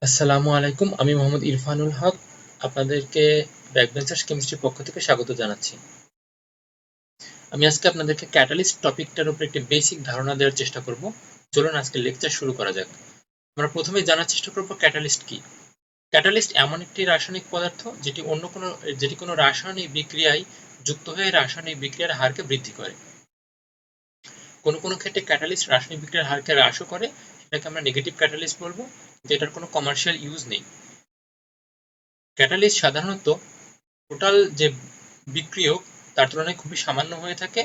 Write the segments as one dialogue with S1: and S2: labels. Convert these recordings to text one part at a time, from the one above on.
S1: আসসালামু আলাইকুম। আমি মোহাম্মদ ইরফানুল হক। আপনাদেরকে ব্যাকবেঞ্চার্স কেমিস্ট্রির পক্ষ থেকে স্বাগত জানাচ্ছি। আমি আজকে আপনাদেরকে ক্যাটালিস্ট টপিকটার উপর একটি বেসিক ধারণা দেওয়ার চেষ্টা করব। চলুন আজকে লেকচার শুরু করা যাক। আমরা প্রথমেই জানার চেষ্টা করব ক্যাটালিস্ট কি। ক্যাটালিস্ট এমন একটি রাসায়নিক পদার্থ যেটি কোনো রাসায়নিক বিক্রিয়ায় যুক্ত হয়ে রাসায়নিক বিক্রিয়ার হারকে বৃদ্ধি করে। কোনো কোনো ক্ষেত্রে ক্যাটালিস্ট রাসায়নিক বিক্রিয়ার হারকে হ্রাসও করে, সেটাকে আমরা নেগেটিভ ক্যাটালিস্ট বলবো, যেটার কোনো কমার্শিয়াল ইউজ নেই। ক্যাটালিস্ট সাধারণত টোটাল যে বিক্রিয়ক তার তুলনায় খুবই সামান্য হয়ে থাকে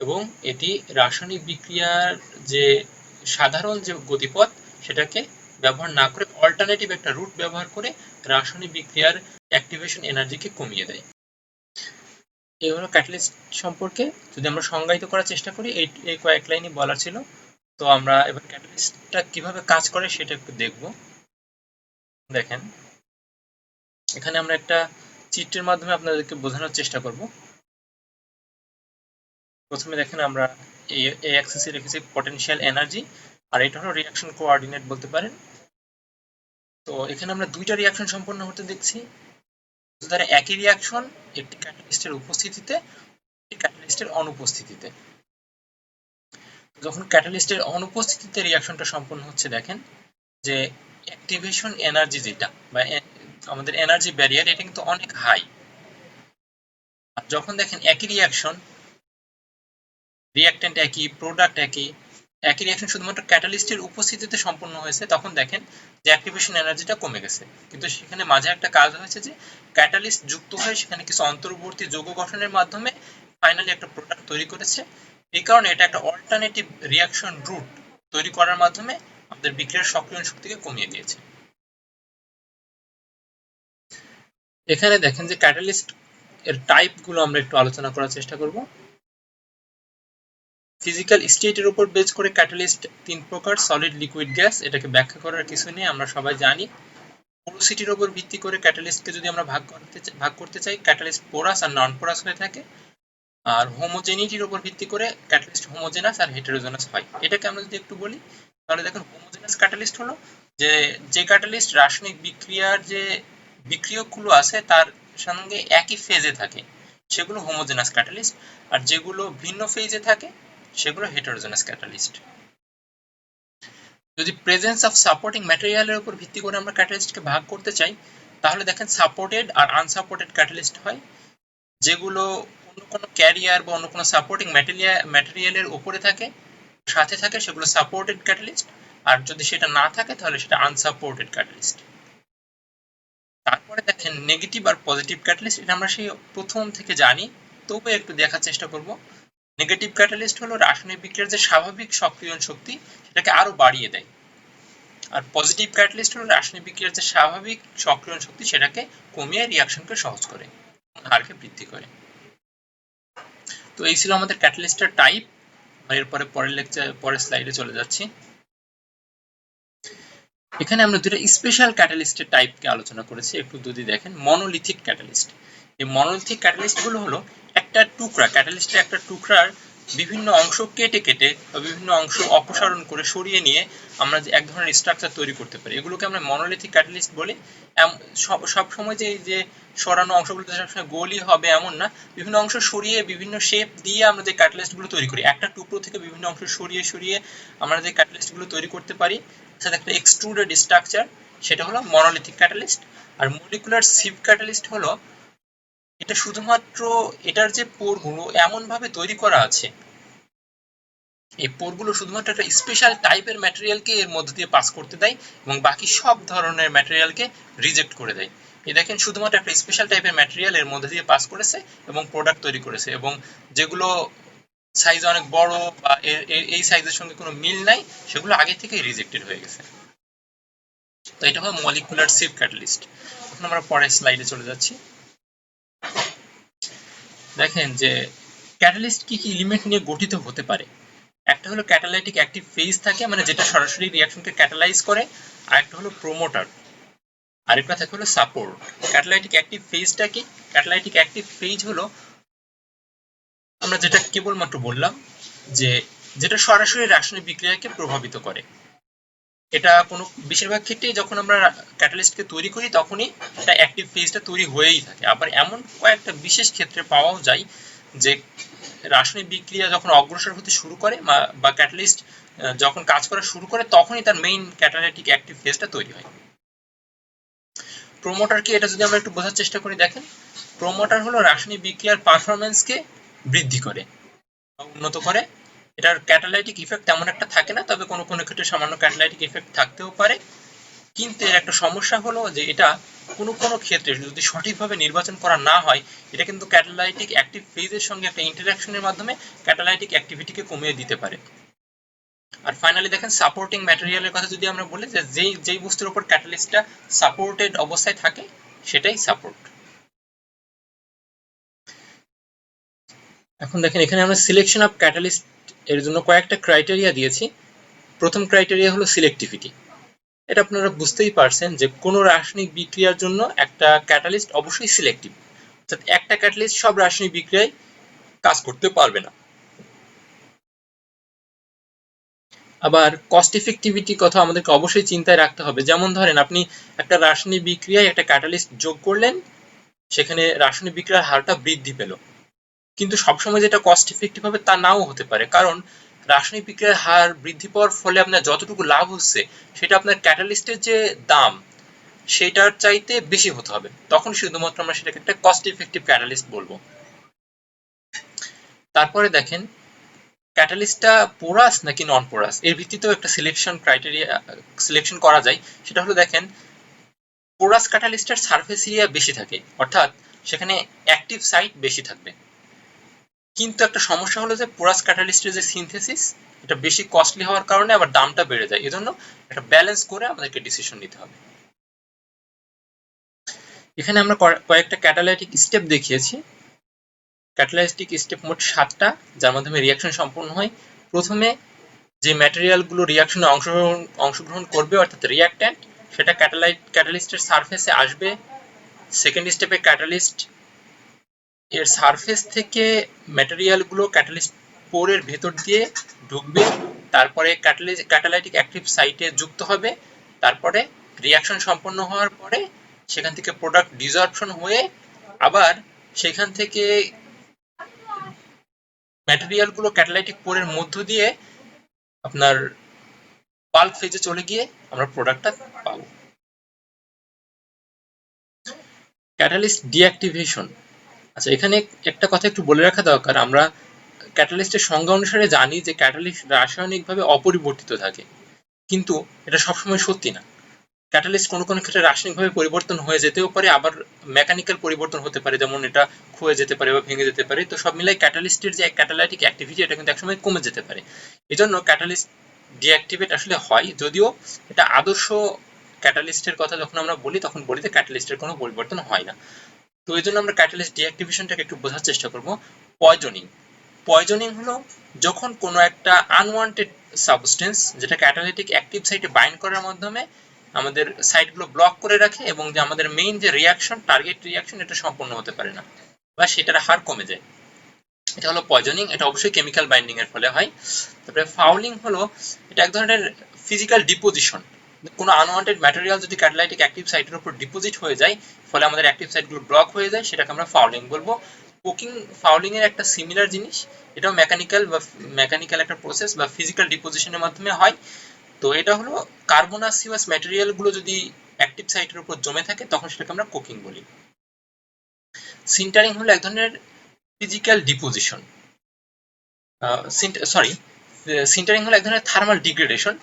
S1: এবং এটি রাসায়নিক বিক্রিয়ার যে সাধারণ যে গতিপথ সেটাকে ব্যবহার না করে অল্টারনেটিভ একটা রুট ব্যবহার করে রাসায়নিক বিক্রিয়ার অ্যাক্টিভেশন এনার্জিকে কমিয়ে দেয়। এই হলো ক্যাটালিস্ট সম্পর্কে। যদি আমরা সংজ্ঞায়িত করার চেষ্টা করি, এই কয়েক লাইনই বলার ছিল। তো আমরা এবার ক্যাটালিস্টটা কিভাবে কাজ করে সেটা একটু দেখব। দেখেন, এখানে আমরা একটা চিত্রের মাধ্যমে আপনাদেরকে বোঝানোর চেষ্টা করব। প্রথমে দেখেন, আমরা এই অ্যাক্সিসে রেখেছি পটেনশিয়াল এনার্জি, আর এটা হলো রিঅ্যাকশন কোঅর্ডিনেট বলতে পারেন। তো এখানে আমরা দুইটা রিঅ্যাকশন সম্পন্ন হতে দেখছি, তারা একই রিঅ্যাকশন একটি ক্যাটালিস্টের উপস্থিতিতে, একটি ক্যাটালিস্টের অনুপস্থিতিতে। যখন ক্যাটালিস্টের অনুপস্থিতিতে রিঅ্যাকশনটা সম্পন্ন হচ্ছে, দেখেন যে অ্যাক্টিভেশন এনার্জি যেটা বা আমাদের এনার্জি ব্যারিয়ার, এটা কিন্তু অনেক হাই। আর যখন দেখেন একই রিঅ্যাকশন, রিঅ্যাক্ট্যান্ট একই, প্রোডাক্ট একই, একই রিঅ্যাকশন শুধুমাত্র ক্যাটালিস্টের উপস্থিতিতে সম্পন্ন হয়েছে, তখন দেখেন যে অ্যাক্টিভেশন এনার্জিটা কমে গেছে। কিন্তু সেখানে মাঝে একটা কাজ হয়েছে যে ক্যাটালিস্ট যুক্ত হয়ে সেখানে কিছু অন্তর্বর্তী যৌগ গঠনের মাধ্যমে ফাইনালি একটা প্রোডাক্ট তৈরি করেছে। এই কারণে এটা একটা অল্টারনেটিভ রিঅ্যাকশন রুট তৈরি করার মাধ্যমে আমাদের বিক্রিয়ার সক্রিয়ণ শক্তিকে কমিয়ে দিয়েছে। এখানে দেখেন যে ক্যাটালিস্ট এর টাইপ গুলো আমরা একটু আলোচনা করার চেষ্টা করব। ফিজিক্যাল স্টেটের উপর বেস করে ক্যাটালিস্ট তিন প্রকার: সলিড, লিকুইড, গ্যাস। এটাকে ব্যাখ্যা করার কিছু নেই, আমরা সবাই জানি। পোরোসিটির উপর ভিত্তি করে ক্যাটালিস্টকে যদি আমরা ভাগ করতে চাই, ক্যাটালিস্ট পোরাস আর নন পোরাস হয়ে থাকে। আর হোমোজেনিটির উপর ভিত্তি করে ক্যাটালিস্ট হোমোজেনাস আর হেটেরোজেনাস হয়। এটাকে আমরা যদি একটু বলি, তাহলে দেখুন, হোমোজেনাস ক্যাটালিস্ট হলো যে ক্যাটালিস্ট রাসায়নিক বিক্রিয়ার যে বিক্রিয়কগুলো আছে তার সঙ্গে একই ফেজে থাকে, সেগুলো হোমোজেনাস ক্যাটালিস্ট। আর যেগুলো ভিন্ন ফেজে থাকে সেগুলো হেটেরোজেনাস ক্যাটালিস্ট। যদি প্রেজেন্স অফ সাপোর্টিং ম্যাটেরিয়ালের উপর ভিত্তি করে আমরা ক্যাটালিস্টকে ভাগ করতে চাই, তাহলে দেখেন সাপোর্টেড আর আনসাপোর্টেড ক্যাটালিস্ট হয়। যেগুলো অন্য কোনো ক্যারিয়ার বা অন্য কোনো সাপোর্টিং ম্যাটেরিয়ালের উপরে থাকে, সাথে থাকে, সেগুলো সাপোর্টেড ক্যাটালিস্ট। আর যদি সেটা না থাকে তাহলে সেটা আনসাপোর্টেড ক্যাটালিস্ট। তারপরে দেখেন নেগেটিভ আর পজিটিভ ক্যাটালিস্ট, এটা আমরা সেই প্রথম থেকে জানি, তবু একটু দেখার চেষ্টা করব। নেগেটিভ ক্যাটালিস্ট হলো রাসায়নিক বিক্রিয়ার যে স্বাভাবিক সক্রিয়ণ শক্তি সেটাকে আরো বাড়িয়ে দেয়। আর পজিটিভ ক্যাটালিস্ট হলো রাসায়নিক বিক্রিয়ার যে স্বাভাবিক সক্রিয়ণ শক্তি সেটাকে কমিয়ে রিঅ্যাকশনকে সহজ করে, হারকে বৃদ্ধি করে। তো এই ছিল আমাদের ক্যাটালিস্টের টাইপ। এরপরে পরের স্লাইডে চলে যাচ্ছি। এখানে আমরা দুটো স্পেশাল ক্যাটালিস্টের টাইপকে আলোচনা করেছি, একটু যদি দেখেন। Monolithic catalyst. এই মনোলিথিক ক্যাটালিস্ট গুলো হলো একটা টুকরা, ক্যাটালিস্টের একটা টুকরার বিভিন্ন অংশ কেটে কেটে বা বিভিন্ন অংশ অপসারণ করে সরিয়ে নিয়ে আমরা যে এক ধরনের স্ট্রাকচার তৈরি করতে পারি, এগুলোকে আমরা মনোলিথিক ক্যাটালিস্ট বলি। সব সময় যে সরানো অংশগুলো সবসময় গোলই হবে এমন না, বিভিন্ন অংশ সরিয়ে বিভিন্ন শেপ দিয়ে আমরা যে ক্যাটালিস্ট গুলো তৈরি করি, একটা টুকরো থেকে বিভিন্ন অংশ সরিয়ে সরিয়ে আমরা যে ক্যাটালিস্ট গুলো তৈরি করতে পারি, সাথে একটা এক্সট্রুডেড স্ট্রাকচার, সেটা হলো মনোলিথিক ক্যাটালিস্ট। আর মলিকুলার সিভ ক্যাটালিস্ট হলো, এটা শুধুমাত্র এটার যে পোরগুলো এমন ভাবে তৈরি করা আছে, এই পোরগুলো শুধুমাত্র একটা স্পেশাল টাইপের ম্যাটেরিয়ালকে এর মধ্যে দিয়ে পাস করতে দেয় এবং বাকি সব ধরনের ম্যাটেরিয়ালকে রিজেক্ট করে দেয়। এই দেখেন, শুধুমাত্র একটা স্পেশাল টাইপের ম্যাটেরিয়াল এর মধ্যে দিয়ে পাস করেছে এবং প্রোডাক্ট তৈরি করেছে, এবং যেগুলো সাইজ অনেক বড় বা এই সাইজের সঙ্গে কোনো মিল নাই, সেগুলো আগে থেকেই রিজেক্টেড হয়ে গেছে। তো এটা হলো মলিকুলার সিভ ক্যাটালিস্ট। এখন আমরা পরের স্লাইডে চলে যাচ্ছি। দেখেন যে ক্যাটালিস্ট কি কি এলিমেন্ট নিয়ে গঠিত হতে পারে। একটা হলো ক্যাটালাইটিক অ্যাক্টিভ ফেজ থাকে, মানে যেটা সরাসরি রিঅ্যাকশনকে ক্যাটালাইজ করে। আর একটা হলো প্রোমোটার, আরেকটা থাকে হলো সাপোর্ট। ক্যাটালাইটিক অ্যাক্টিভ ফেজটা কি? ক্যাটালাইটিক অ্যাক্টিভ ফেজ হলো আমরা যেটা কেবলমাত্র বললাম যে যেটা সরাসরি রাসায়নিক বিক্রিয়াকে প্রভাবিত করে। এটা কোনো বেশিরভাগ ক্ষেত্রেই যখন আমরা ক্যাটালিস্টকে তৈরি করি তখনই এটা অ্যাক্টিভ ফেজটা তৈরি হয়েই থাকে। আবার এমন কয়েকটা বিশেষ ক্ষেত্রে পাওয়াও যায় যে রাসায়নিক বিক্রিয়া যখন অগ্রসর হতে শুরু করে বা ক্যাটালিস্ট যখন কাজ করা শুরু করে তখনই তার মেইন ক্যাটালাইটিক অ্যাক্টিভ ফেজটা তৈরি হয়। প্রোমোটার কি, এটা যদি আমরা একটু বোঝার চেষ্টা করি, দেখেন প্রোমোটার হলো রাসায়নিক বিক্রিয়ার পারফরমেন্সকে বৃদ্ধি করে বা উন্নত করে। এটার ক্যাটালাইটিক ইফেক্ট তেমন একটা থাকে না, তবে কোনো কোনো ক্ষেত্রে সামান্য ক্যাটালাইটিক ইফেক্ট থাকতেও পারে। কিন্তু এর একটা সমস্যা হলো যে এটা কোনো কোনো ক্ষেত্রে যদি সঠিকভাবে নির্বাচন করা না হয়, এটা কিন্তু ক্যাটালাইটিক অ্যাক্টিভ ফেজের সঙ্গে একটা ইন্টারাকশনের মাধ্যমে ক্যাটালাইটিক অ্যাক্টিভিটিকে কমিয়ে দিতে পারে। আর ফাইনালি দেখেন সাপোর্টিং ম্যাটেরিয়ালের কথা যদি আমরা বলি, যে যেই যেই বস্তুর উপর ক্যাটালিস্টটা সাপোর্টেড অবস্থায় থাকে সেটাই সাপোর্ট। এখন দেখেন এখানে আমরা সিলেকশন অফ ক্যাটালিস্ট এর জন্য কয়েকটা ক্রাইটেরিয়া দিয়েছি। প্রথম ক্রাইটেরিয়া হলো সিলেক্টিভিটি। এটা আপনারা বুঝতেই পারছেন যে কোনো রাসায়নিক বিক্রিয়ার জন্য একটা ক্যাটালিস্ট অবশ্যই সিলেক্টিভ, অর্থাৎ একটা ক্যাটালিস্ট সব রাসায়নিক বিক্রিয়ায় কাজ করতে পারবে না। আবার কস্ট ইফেক্টিভিটি কথা আমাদেরকে অবশ্যই চিন্তায় রাখতে হবে। যেমন ধরেন আপনি একটা রাসায়নিক বিক্রিয়ায় একটা ক্যাটালিস্ট যোগ করলেন, সেখানে রাসায়নিক বিক্রিয়ার হারটা বৃদ্ধি পেল, কিন্তু সবসময় যেটা কস্ট ইফেক্টিভ হবে তা নাও হতে পারে, কারণ রাসায়নিক বিক্রিয়ার হার বৃদ্ধি পাওয়ার ফলে আপনার যতটুকু লাভ হচ্ছে সেটা আপনার ক্যাটালিস্টের যে দাম সেটার চাইতে বেশি হতে হবে, তখন শুধুমাত্র আমরা সেটাকে একটা কস্ট ইফেক্টিভ ক্যাটালিস্ট বলবো। তারপরে দেখেন ক্যাটালিস্টটা পোরাস নাকি নন পোরাস, এর ভিত্তিতেও একটা সিলেকশন ক্রাইটেরিয়া সিলেকশন করা যায়। সেটা হলো দেখেন পোরাস ক্যাটালিস্টের সারফেস এরিয়া বেশি থাকে, অর্থাৎ সেখানে অ্যাক্টিভ সাইট বেশি থাকবে। কিন্তু একটা সমস্যা হলো যে পোরাস ক্যাটালিস্টের যে সিনথেসিস এটা বেশি কস্টলি হওয়ার কারণে আবার দামটা বেড়ে যায়, এজন্য একটা ব্যালেন্স করে আমাদেরকে ডিসিশন নিতে হবে। এখানে আমরা কয়েকটা ক্যাটালাইটিক স্টেপ দেখিয়েছি। ক্যাটালাইটিক স্টেপ মোট 7টা, যার মাধ্যমে রিয়াকশন সম্পন্ন হয়। প্রথমে যে ম্যাটেরিয়ালগুলো রিয়াকশনে অংশগ্রহণ করবে অর্থাৎ রিয়াক্ট্যান্ট, সেটা ক্যাটালিস্টের সারফেসে আসবে। সেকেন্ড স্টেপে ক্যাটালিস্ট এর সারফেস থেকে ম্যাটেরিয়ালগুলো ক্যাটালিস্ট পোরের ভেতর দিয়ে ঢুকবে, তারপরে ক্যাটালাইটিক অ্যাক্টিভ সাইটে যুক্ত হবে, তারপরে রিয়াকশন সম্পন্ন হওয়ার পরে সেখান থেকে প্রোডাক্ট ডিসঅর্পশন হয়ে আবার সেখান থেকে ম্যাটেরিয়ালগুলো ক্যাটালাইটিক পোরের মধ্য দিয়ে আপনার বাল্ক ফেজে চলে গিয়ে আমরা প্রোডাক্টটা পাবো। ক্যাটালিস্ট ডিঅ্যাক্টিভেশন, আচ্ছা এখানে একটা কথা একটু বলে রাখা দরকার। আমরা ক্যাটালিস্টের সংজ্ঞা অনুসারে জানি যে ক্যাটালিস্ট রাসায়নিকভাবে অপরিবর্তিত থাকে, কিন্তু এটা সবসময় সত্যি না। ক্যাটালিস্ট কোনো কোনো ক্ষেত্রে রাসায়নিকভাবে পরিবর্তন হয়ে যেতেও পারে, আবার মেকানিক্যাল পরিবর্তন হতে পারে, যেমন এটা ক্ষয়ে যেতে পারে বা ভেঙে যেতে পারে। তো সব মিলাই ক্যাটালিস্টের যে ক্যাটালাইটিক অ্যাক্টিভিটি এটা কিন্তু একসময় কমে যেতে পারে। এজন্য ক্যাটালিস্ট ডিঅ্যাক্টিভেট আসলে হয়, যদিও এটা আদর্শ ক্যাটালিস্টের কথা যখন আমরা বলি তখন বলি যে ক্যাটালিস্টের কোনো পরিবর্তন হয় না। তো এই জন্য আমরা ক্যাটালিস্ট ডিঅ্যাক্টিভেশনটাকে একটু বোঝার চেষ্টা করব। পয়জনিং, পয়জনিং হলো যখন কোনো একটা আনওয়ান্টেড সাবস্টেন্স যেটা ক্যাটালিটিক অ্যাক্টিভ সাইটে বাইন্ড করার মাধ্যমে আমাদের সাইটগুলো ব্লক করে রাখে এবং যে আমাদের মেইন যে রিয়াকশন টার্গেট রিয়াকশন এটা সম্পূর্ণ হতে পারে না বা সেটার হার কমে যায়, এটা হলো পয়জনিং। এটা অবশ্যই কেমিক্যাল বাইন্ডিং এর ফলে হয়। তারপরে ফাউলিং হলো এটা এক ধরনের ফিজিক্যাল ডিপোজিশন, কোনো আনওয়ান্টেড ম্যাটেরিয়াল যদি ক্যাটালাইটিক অ্যাক্টিভ সাইটের উপর ডিপোজিট হয়ে যায় ফলে আমাদের অ্যাক্টিভ সাইটগুলো ব্লক হয়ে যায়, সেটাকে আমরা ফাউলিং বলবো। কোকিং ফাউলিং এর একটা সিমিলার জিনিস, এটাও মেকানিক্যাল একটা প্রসেস বা ফিজিক্যাল ডিপোজিশনের মাধ্যমে হয়। তো এটা হলো কার্বনাসিয়াস ম্যাটেরিয়াল গুলো যদি অ্যাক্টিভ সাইটের উপর জমে থাকে তখন সেটাকে আমরা কোকিং বলি। সিন্টারিং হলো এক ধরনের ফিজিক্যাল ডিপোজিশন, সরি সিন্টারিং হলো এক ধরনের থার্মাল ডিগ্রেডেশন।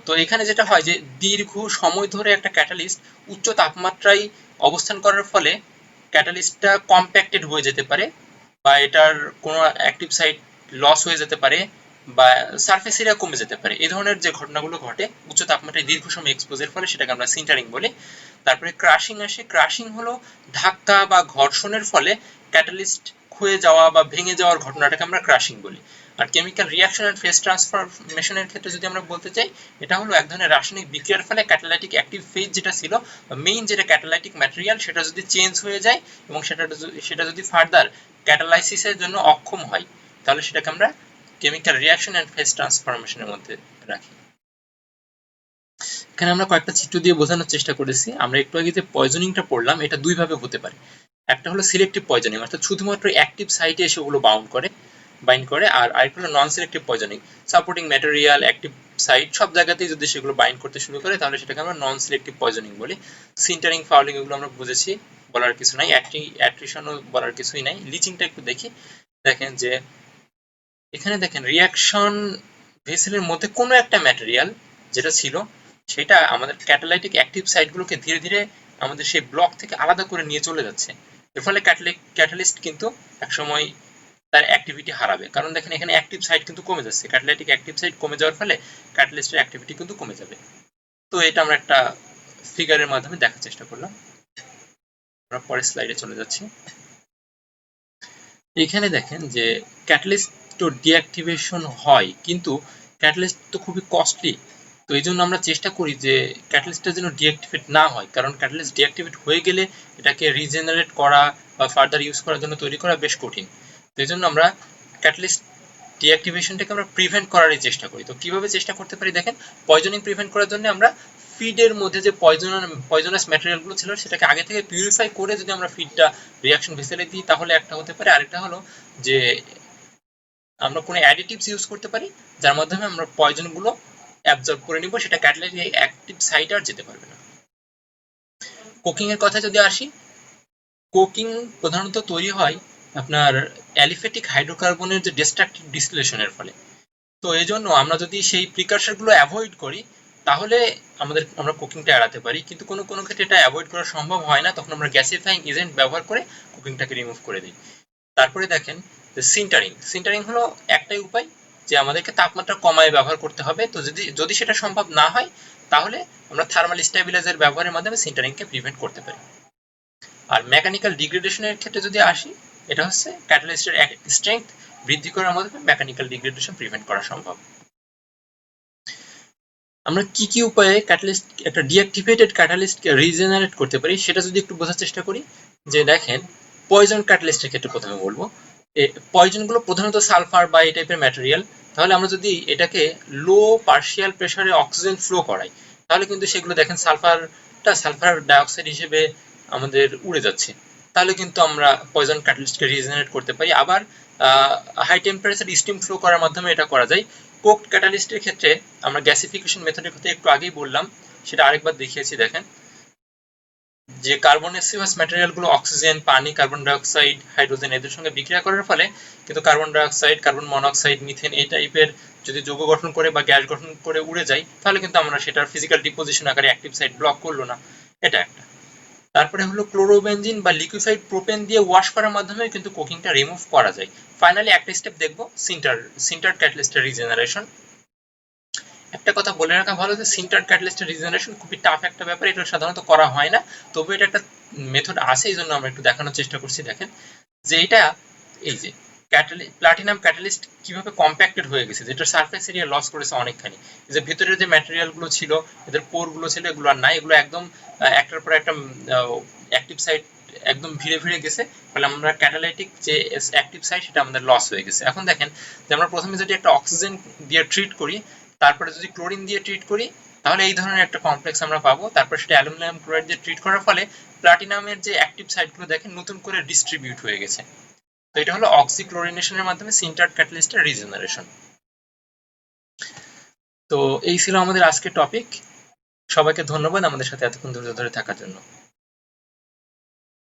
S1: তো এখানে যেটা হয় যে দীর্ঘ সময় ধরে একটা ক্যাটালিস্ট উচ্চ তাপমাত্রায় অবস্থান করার ফলে ক্যাটালিস্টটা কম্প্যাক্টেড হয়ে যেতে পারে বা এটার কোনো অ্যাক্টিভ সাইট লস হয়ে যেতে পারে বা সারফেস এরিয়া কমে যেতে পারে। এই ধরনের যে ঘটনাগুলো ঘটে উচ্চ তাপমাত্রায় দীর্ঘ সময় এক্সপোজের ফলে সেটাকে আমরা সিন্টারিং বলি। তারপরে ক্রাশিং আসে। ক্রাশিং হলো ধাক্কা বা ঘর্ষণের ফলে ক্যাটালিস্ট ক্ষয়ে যাওয়া বা ভেঙে যাওয়ার ঘটনাটাকে আমরা ক্রাশিং বলি। আর কেমিক্যাল রিয়াকশন এন্ড ফেজ ট্রান্সফরমেশনের ক্ষেত্রে যদি আমরা বলতে চাই, এটা হলো এক ধরনের রাসায়নিক বিক্রিয়ার ফলে ক্যাটালাইটিক অ্যাক্টিভ ফেজ যেটা ছিল মেইন যেটা ক্যাটালাইটিক ম্যাটেরিয়াল সেটা যদি চেঞ্জ হয়ে যায় এবং সেটা যদি ফার্দার ক্যাটালাইসিসের জন্য অক্ষম হয় তাহলে সেটাকে আমরা কেমিক্যাল রিয়াকশন এন্ড ফেজ ট্রান্সফরমেশনের মধ্যে রাখি। এখানে আমরা কয়েকটা চিত্র দিয়ে বোঝানোর চেষ্টা করেছি। আমরা একটু আগে যে পয়জনিংটা পড়লাম এটা দুই ভাবে হতে পারে। একটা হলো সিলেক্টিভ পয়জনিং, অর্থাৎ শুধুমাত্র অ্যাক্টিভ সাইটে এসে ওগুলো বাইন্ড করে, আর আরেকটা হলো non selective poisoning, supporting material, active site সব জায়গাতেই যদি সেগুলো বাইন্ড করতে শুরু করে তাহলে সেটাকে আমরা নন সিলেক্টিভ পয়জনিং বলি। সিন্টারিং, ফাউলিং এগুলো আমরা বুঝেছি, বলার কিছু নাই। অ্যাট্রিশনও বলার কিছুই নাই। লিচিংটা একটু দেখি। দেখেন যে এখানে দেখেন রিয়াকশন ভেসেলের মধ্যে কোনো একটা ম্যাটেরিয়াল যেটা ছিল সেটা আমাদের ক্যাটালাইটিক অ্যাক্টিভ সাইটগুলোকে ধীরে ধীরে আমাদের সেই ব্লক থেকে আলাদা করে নিয়ে চলে যাচ্ছে। এর ফলে ক্যাটালিস্ট কিন্তু একসময় তার অ্যাক্টিভিটি হারাবে, কারণ দেখেন এখানে অ্যাক্টিভ সাইট কিন্তু কমে যাচ্ছে। ক্যাটালাইটিক অ্যাক্টিভ সাইট কমে যাওয়ার ফলে ক্যাটালিস্টের অ্যাক্টিভিটি কিন্তু কমে যাবে। তো এটা আমরা একটা ফিগারের মাধ্যমে দেখার চেষ্টা করলাম। আমরা পরের স্লাইডে চলে যাচ্ছি। এখানে দেখেন যে ক্যাটালিস্ট তো ডিঅ্যাক্টিভেশন হয়, কিন্তু ক্যাটালিস্ট তো খুবই কস্টলি। তো এই জন্য আমরা চেষ্টা করি যে ক্যাটালিস্টটা যেন ডিঅ্যাক্টিভেট না হয়, কারণ ক্যাটালিস্ট ডিঅ্যাক্টিভেট হয়ে গেলে এটাকে রিজেনারেট করা বা ফার্দার ইউজ করার জন্য তৈরি করা বেশ কঠিন। তো এই জন্য আমরা ক্যাটালিস্ট ডিঅ্যাক্টিভেশনটাকে আমরা প্রিভেন্ট করারই চেষ্টা করি। তো কিভাবে চেষ্টা করতে পারি দেখেন, পয়জনিং প্রিভেন্ট করার জন্য আমরা ফিডের মধ্যে যে পয়জনাস ম্যাটেরিয়ালগুলো ছিল সেটাকে আগে থেকে পিউরিফাই করে যদি আমরা ফিডটা রিয়াকশন ভেসেলে দিই তাহলে একটা হতে পারে। আরেকটা হলো যে আমরা কোনো অ্যাডিটিভস ইউজ করতে পারি যার মাধ্যমে আমরা পয়জনগুলো অ্যাবজর্ব করে নিব, সেটা ক্যাটালাইটিক অ্যাক্টিভ সাইটে আর যেতে পারবে না। কোকিং এর কথা যদি আসি, কোকিং প্রধানত তৈরি হয় আপনার অ্যালিফেটিক হাইড্রোকার্বনের যে ডিস্ট্রাকটিভ ডিসটিলেশনের ফলে। তো এই জন্য আমরা যদি সেই প্রিকারশনগুলো অ্যাভয়েড করি তাহলে আমরা কুকিংটা এড়াতে পারি, কিন্তু কোনো কোনো ক্ষেত্রে এটা অ্যাভয়েড করা সম্ভব হয় না, তখন আমরা গ্যাসিফাইং এজেন্ট ব্যবহার করে কুকিংটাকে রিমুভ করে দিই। তারপরে দেখেন যে সিন্টারিং হলো একটাই উপায় যে আমাদেরকে তাপমাত্রা কমায় ব্যবহার করতে হবে। তো যদি সেটা সম্ভব না হয় তাহলে আমরা থার্মাল স্টেবিলাইজার ব্যবহারের মাধ্যমে সিন্টারিংকে প্রিভেন্ট করতে পারি। আর মেকানিক্যাল ডিগ্রেডেশনের ক্ষেত্রে যদি আসি, এটা হচ্ছে ক্যাটালিস্টের স্ট্রেংথ বৃদ্ধি করার মাধ্যমে মেকানিক্যাল ডিগ্রেডেশন প্রিভেন্ট করা সম্ভব। আমরা কি কি উপায়ে ক্যাটালিস্ট একটা ডিঅ্যাক্টিভেটেড ক্যাটালিস্টকে রিজেনারেট করতে পারি সেটা যদি একটু বোঝার চেষ্টা করি। যে দেখেন পয়জন ক্যাটালিস্টের ক্ষেত্রে প্রথমে বলবো, পয়জনগুলো প্রধানত সালফার বা এই টাইপের ম্যাটেরিয়াল। তাহলে আমরা যদি এটাকে লো পার্শিয়াল প্রেসারে অক্সিজেন ফ্লো করাই তাহলে কিন্তু সেগুলো দেখেন সালফার ডাইঅক্সাইড হিসেবে আমাদের উড়ে যাচ্ছে। তাহলে কিন্তু আমরা পয়জন ক্যাটালিস্টকে রিজেনারেট করতে পারি। আবার হাই টেম্পারেচার স্টিম ফ্লো করার মাধ্যমে এটা করা যায়। কোকড ক্যাটালিস্টের ক্ষেত্রে আমরা গ্যাসিফিকেশন মেথডের কথা একটু আগেই বললাম, সেটা আরেকবার দেখিয়েছি। দেখেন যে কার্বনেসিয়াস ম্যাটেরিয়ালগুলো অক্সিজেন, পানি, কার্বন ডাইঅক্সাইড, হাইড্রোজেন এদের সঙ্গে বিক্রিয়া করার ফলে কিন্তু carbon dioxide, carbon monoxide, methane এই টাইপের যদি যৌগ গঠন করে বা গ্যাস গঠন করে উড়ে যায় তাহলে কিন্তু আমরা সেটার ফিজিক্যাল ডিপোজিশন আকারে অ্যাক্টিভ সাইট ব্লক করলো না। এটা একটা। তারপরে হলো ক্লোরোবেনজিন বা লিকুইফাইড প্রোপেন দিয়ে ওয়াশ করার মাধ্যমে কিন্তু কোকিংটা রিমুভ করা যায়। ফাইনালি একটা স্টেপ দেখবো সিন্টার্ড ক্যাটালিস্টের রিজেনারেশন। একটা কথা বলে রাখা ভালো যে সিন্টার্ড ক্যাটালিস্টের রিজেনারেশন খুবই টাফ একটা ব্যাপার, এটা সাধারণত করা হয় না, তবু এটা একটা মেথড আছে, এই জন্য আমরা একটু দেখানোর চেষ্টা করছি। দেখেন যে এটা এই যে প্লাটিনাম ক্যাটালিস্ট কিভাবে কম্প্যাক্টেড হয়ে গেছে, যেটা সারফেস এরিয়া লস করেছে অনেকখানি। যে ভেতরের যে ম্যাটেরিয়াল গুলো ছিল, এদের পোর গুলো ছিল, এগুলো আর নাই, এগুলো একদম একটার পর একটা অ্যাক্টিভ সাইট একদম ভিড়ে ভিড়ে গেছে। ফলে আমরা ক্যাটালাইটিক যে অ্যাক্টিভ সাইট সেটা আমাদের লস হয়ে গেছে। এখন দেখেন যে আমরা প্রথমে যদি একটা অক্সিজেন দিয়ে ট্রিট করি, তারপরে যদি ক্লোরিন দিয়ে ট্রিট করি তাহলে এই ধরনের একটা কমপ্লেক্স আমরা পাবো। তারপর সেটা অ্যালুমিনিয়াম ক্লোরাইড দিয়ে ট্রিট করার ফলে প্লাটিনামের যে অ্যাক্টিভ সাইটগুলো দেখেন নতুন করে ডিস্ট্রিবিউট হয়ে গেছে। তো এটা হলো অক্সিক্লোরিনেশনের মাধ্যমে সিন্টার্ড ক্যাটালিস্টের রিজেনারেশন। তো এই ছিল আমাদের আজকের টপিক। সবাইকে ধন্যবাদ আমাদের সাথে এতক্ষণ ধৈর্য ধরে থাকার জন্য।